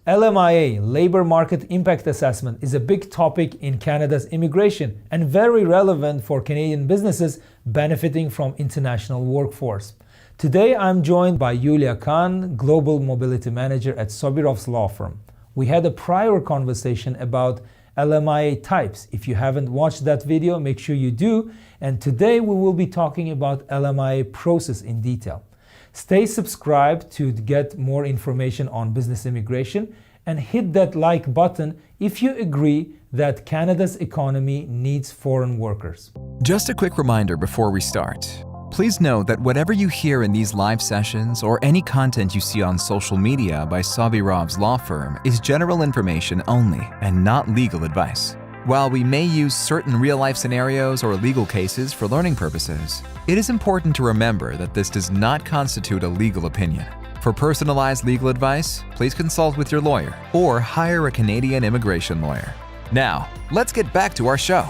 LMIA, Labour Market Impact Assessment, is a big topic in Canada's immigration and very relevant for Canadian businesses benefiting from international workforce. Today I'm joined by Yulia Kan, Global Mobility Manager at Sobirovs Law Firm. We had a prior conversation about LMIA types. If you haven't watched that video, make sure you do. And today we will be talking about LMIA process in detail. Stay subscribed to get more information on business immigration and hit that like button if you agree that Canada's economy needs foreign workers. Just a quick reminder before we start. Please note that whatever you hear in these live sessions or any content you see on social media by Sobirovs Law Firm is general information only and not legal advice. While we may use certain real-life scenarios or legal cases for learning purposes, it is important to remember that this does not constitute a legal opinion. For personalized legal advice, please consult with your lawyer or hire a Canadian immigration lawyer. Now, let's get back to our show.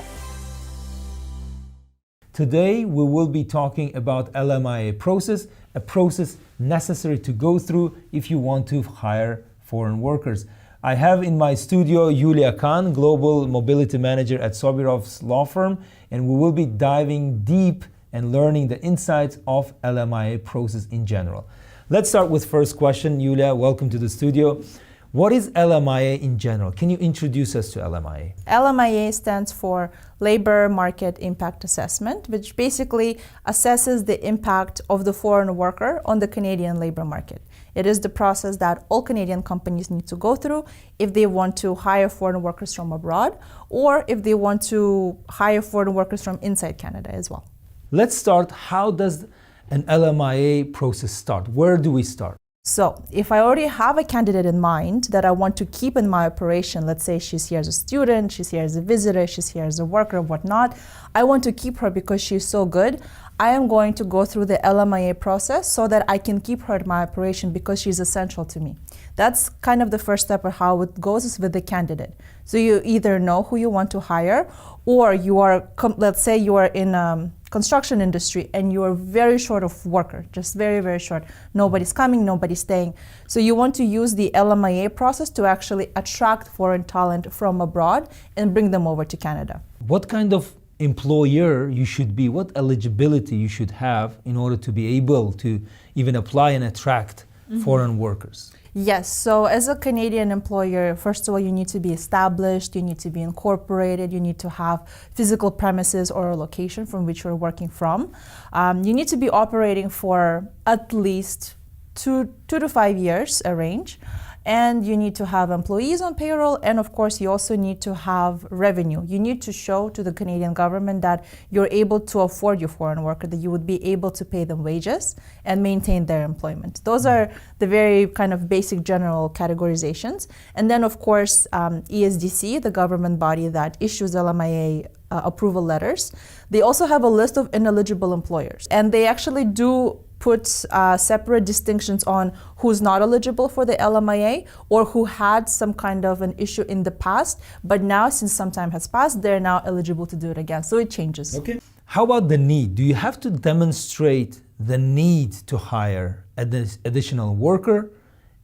Today we will be talking about LMIA process, a process necessary to go through if you want to hire foreign workers. I have in my studio Yulia Kan, Global Mobility Manager at Sobirovs Law Firm, and we will be diving deep and learning the insights of LMIA process in general. Let's start with first question. Yulia, welcome to the studio. What is LMIA in general? Can you introduce us to LMIA? LMIA stands for Labour Market Impact Assessment, which basically assesses the impact of the foreign worker on the Canadian labour market. It is the process that all Canadian companies need to go through if they want to hire foreign workers from abroad or if they want to hire foreign workers from inside Canada as well. Let's start. How does an LMIA process start? Where do we start? So if I already have a candidate in mind that I want to keep in my operation, let's say she's here as a student, she's here as a visitor, she's here as a worker, whatnot, I want to keep her because she's so good, I am going to go through the LMIA process so that I can keep her in my operation because she's essential to me. That's kind of the first step of how it goes is with the candidate. So you either know who you want to hire or you are, let's say you are in construction industry and you are very short of worker, just very, very short. Nobody's coming, nobody's staying. So you want to use the LMIA process to actually attract foreign talent from abroad and bring them over to Canada. What kind of employer you should be, what eligibility you should have in order to be able to even apply and attract foreign workers? Yes, so as a Canadian employer, first of all, you need to be established, you need to be incorporated, you need to have physical premises or a location from which you're working from. You need to be operating for at least two to 5 years, a range. And you need to have employees on payroll, and of course you also need to have revenue. You need to show to the Canadian government that you're able to afford your foreign worker, that you would be able to pay them wages and maintain their employment. Those are the very kind of basic general categorizations. And then of course ESDC, the government body that issues LMIA approval letters, they also have a list of ineligible employers, and they actually do put separate distinctions on who's not eligible for the LMIA or who had some kind of an issue in the past, but now since some time has passed, they're now eligible to do it again. So it changes. Okay. How about the need? Do you have to demonstrate the need to hire an additional worker?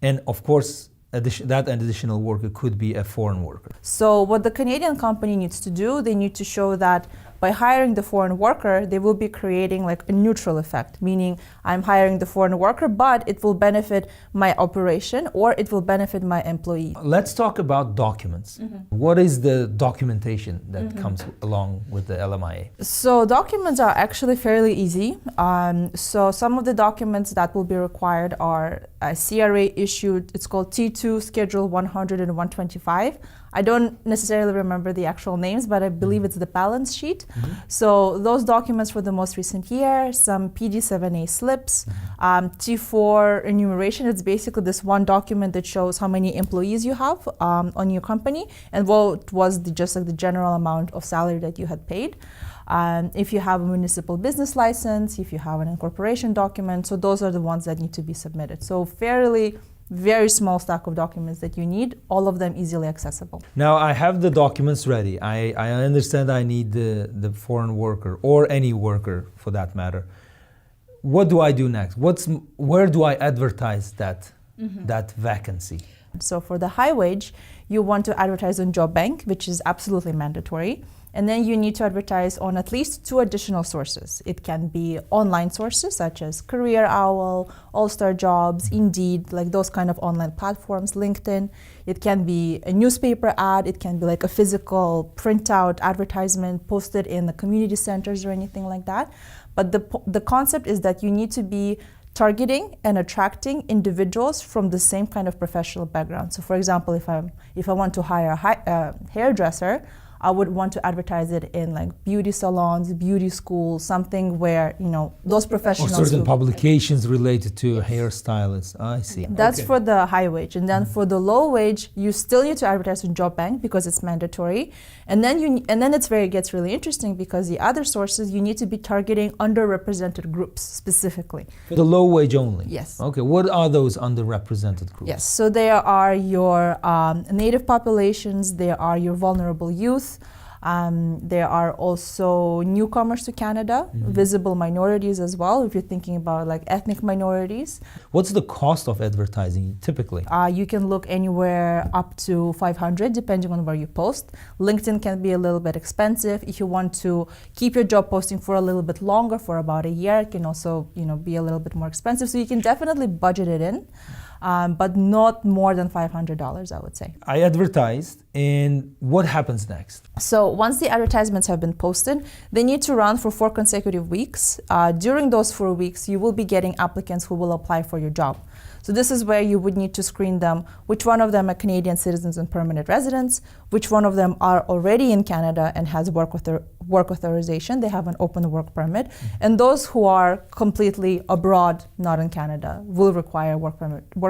And of course, that additional worker could be a foreign worker. So what the Canadian company needs to do, they need to show that by hiring the foreign worker, they will be creating like a neutral effect, meaning I'm hiring the foreign worker, but it will benefit my operation or it will benefit my employee. Let's talk about documents. What is the documentation that comes along with the LMIA? So documents are actually fairly easy. So some of the documents that will be required are a CRA issued, it's called T2 Schedule 100 and 125. I don't necessarily remember the actual names, but I believe it's the balance sheet. So those documents for the most recent year, some PD7A slips, T4 enumeration. It's basically this one document that shows how many employees you have on your company and what was just like the general amount of salary that you had paid. If you have a municipal business license, if you have an incorporation document, so those are the ones that need to be submitted. So fairly very small stack of documents that you need, all of them easily accessible. Now I have the documents ready. I understand I need the foreign worker or any worker for that matter. What do I do next? Where do I advertise that vacancy? So for the high wage, you want to advertise on Job Bank, which is absolutely mandatory. And then you need to advertise on at least 2 additional sources. It can be online sources such as Career Owl, All-Star Jobs, Indeed, like those kind of online platforms, LinkedIn. It can be a newspaper ad. It can be like a physical printout advertisement posted in the community centers or anything like that. But the concept is that you need to be targeting and attracting individuals from the same kind of professional background. So for example, if I want to hire a hairdresser, I would want to advertise it in like beauty salons, beauty schools, something where, those professionals. Or certain publications related to hairstylists. I see. That's for the high wage. And then for the low wage, you still need to advertise on Job Bank because it's mandatory. And then it's where it gets really interesting because the other sources, you need to be targeting underrepresented groups specifically. For the low wage only? Yes. Okay, what are those underrepresented groups? Yes, so there are your native populations, there are your vulnerable youth, there are also newcomers to Canada, visible minorities as well, if you're thinking about like ethnic minorities. What's the cost of advertising typically? You can look anywhere up to $500 depending on where you post. LinkedIn can be a little bit expensive. If you want to keep your job posting for a little bit longer, for about a year, it can also be a little bit more expensive. So you can definitely budget it in. But not more than $500, I would say. I advertised, and what happens next? So once the advertisements have been posted, they need to run for 4 consecutive weeks. During those 4 weeks, you will be getting applicants who will apply for your job. So this is where you would need to screen them, which one of them are Canadian citizens and permanent residents, which one of them are already in Canada and has work authorization, they have an open work permit, and those who are completely abroad, not in Canada, will require work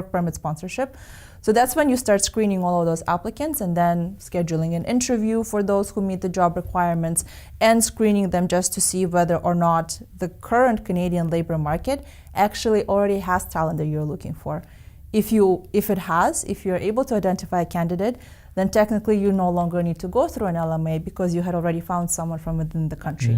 permit sponsorship. So that's when you start screening all of those applicants and then scheduling an interview for those who meet the job requirements and screening them just to see whether or not the current Canadian labor market actually already has talent that you're looking for. If you're able to identify a candidate, then technically you no longer need to go through an LMIA because you had already found someone from within the country.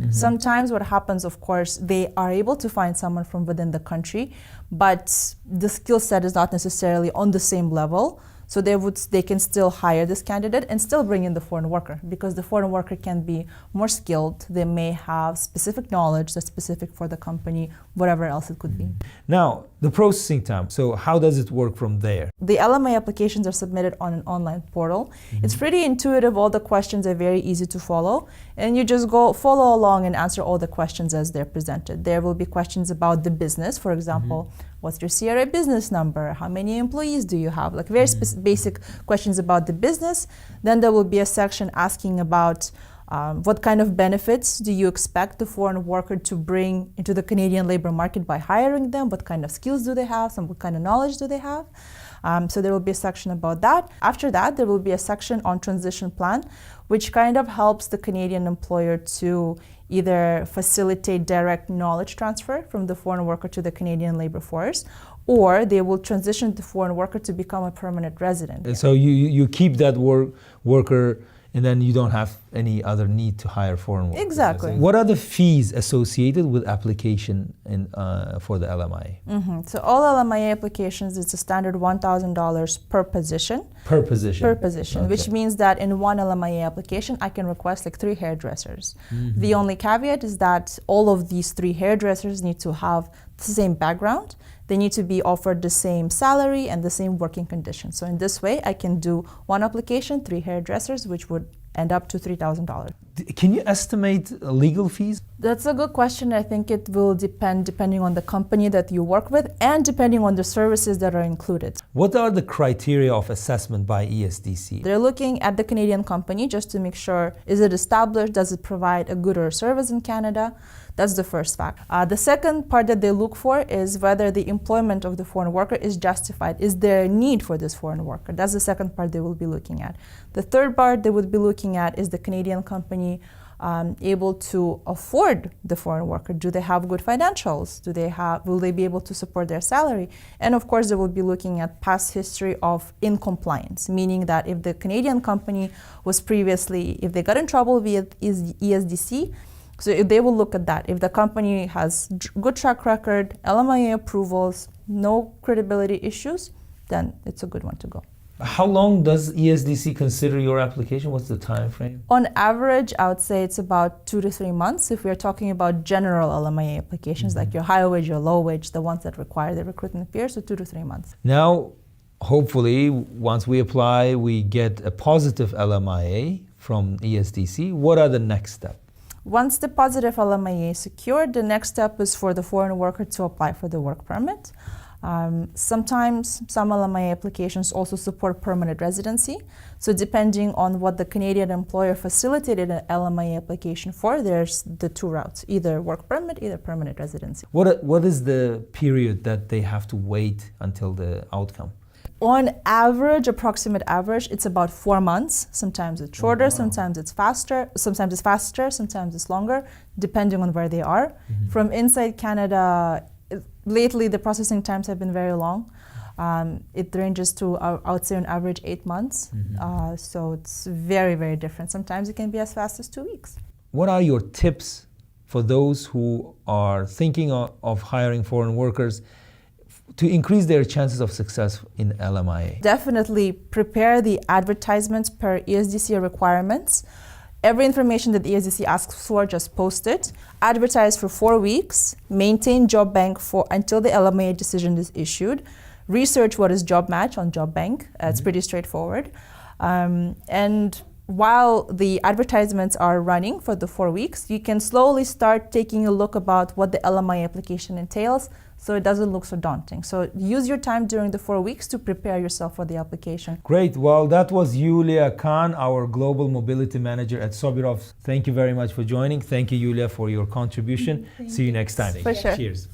Sometimes what happens, of course, they are able to find someone from within the country, but the skill set is not necessarily on the same level. So they can still hire this candidate and still bring in the foreign worker because the foreign worker can be more skilled. They may have specific knowledge that's specific for the company, whatever else it could be. Now, the processing time. So how does it work from there? The LMIA applications are submitted on an online portal. It's pretty intuitive. All the questions are very easy to follow. And you just follow along and answer all the questions as they're presented. There will be questions about the business. For example, what's your CRA business number? How many employees do you have? Like very basic questions about the business. Then there will be a section asking about what kind of benefits do you expect the foreign worker to bring into the Canadian labor market by hiring them? What kind of skills do they have? What kind of knowledge do they have? So there will be a section about that. After that, there will be a section on transition plan, which kind of helps the Canadian employer to either facilitate direct knowledge transfer from the foreign worker to the Canadian labor force, or they will transition the foreign worker to become a permanent resident. And so you keep that worker, and then you don't have any other need to hire foreign workers. Exactly. What are the fees associated with application for the LMIA? So all LMIA applications, it's a standard $1,000 per position. Per position? Per position, which means that in one LMIA application, I can request like 3 hairdressers. The only caveat is that all of these 3 hairdressers need to have the same background. They need to be offered the same salary and the same working conditions. So in this way, I can do one application, 3 hairdressers, which would end up to $3,000. Can you estimate legal fees? That's a good question. I think it will depending on the company that you work with and depending on the services that are included. What are the criteria of assessment by ESDC? They're looking at the Canadian company just to make sure, is it established? Does it provide a good or a service in Canada? That's the first fact. The second part that they look for is whether the employment of the foreign worker is justified. Is there a need for this foreign worker? That's the second part they will be looking at. The third part they would be looking at is the Canadian company able to afford the foreign worker? Do they have good financials? Will they be able to support their salary? And of course, they will be looking at past history of in-compliance, meaning that if the Canadian company was previously, if they got in trouble with ESDC, so if they will look at that. If the company has good track record, LMIA approvals, no credibility issues, then it's a good one to go. How long does ESDC consider your application? What's the time frame? On average, I would say it's about 2 to 3 months if we're talking about general LMIA applications, like your high wage, your low wage, the ones that require the recruitment period, so 2 to 3 months. Now, hopefully, once we apply, we get a positive LMIA from ESDC. What are the next steps? Once the positive LMIA is secured, the next step is for the foreign worker to apply for the work permit. Sometimes some LMIA applications also support permanent residency. So depending on what the Canadian employer facilitated an LMIA application for, there's the two routes, either work permit, either permanent residency. What is the period that they have to wait until the outcome? On average, approximate average, it's about 4 months. Sometimes it's shorter, sometimes it's faster, sometimes it's longer, depending on where they are. From inside Canada, lately the processing times have been very long. It ranges to, I would say, on average 8 months. So it's very, very different. Sometimes it can be as fast as 2 weeks. What are your tips for those who are thinking of hiring foreign workers to increase their chances of success in LMIA? Definitely prepare the advertisements per ESDC requirements. Every information that the ESDC asks for, just post it. Advertise for 4 weeks. Maintain job bank until the LMIA decision is issued. Research what is job match on job bank. It's pretty straightforward. And while the advertisements are running for the 4 weeks, you can slowly start taking a look about what the LMIA application entails, so it doesn't look so daunting. So use your time during the 4 weeks to prepare yourself for the application. Great. Well, that was Yulia Kan, our Global Mobility Manager at Sobirovs. Thank you very much for joining. Thank you, Yulia, for your contribution. See you next time. For sure. Cheers.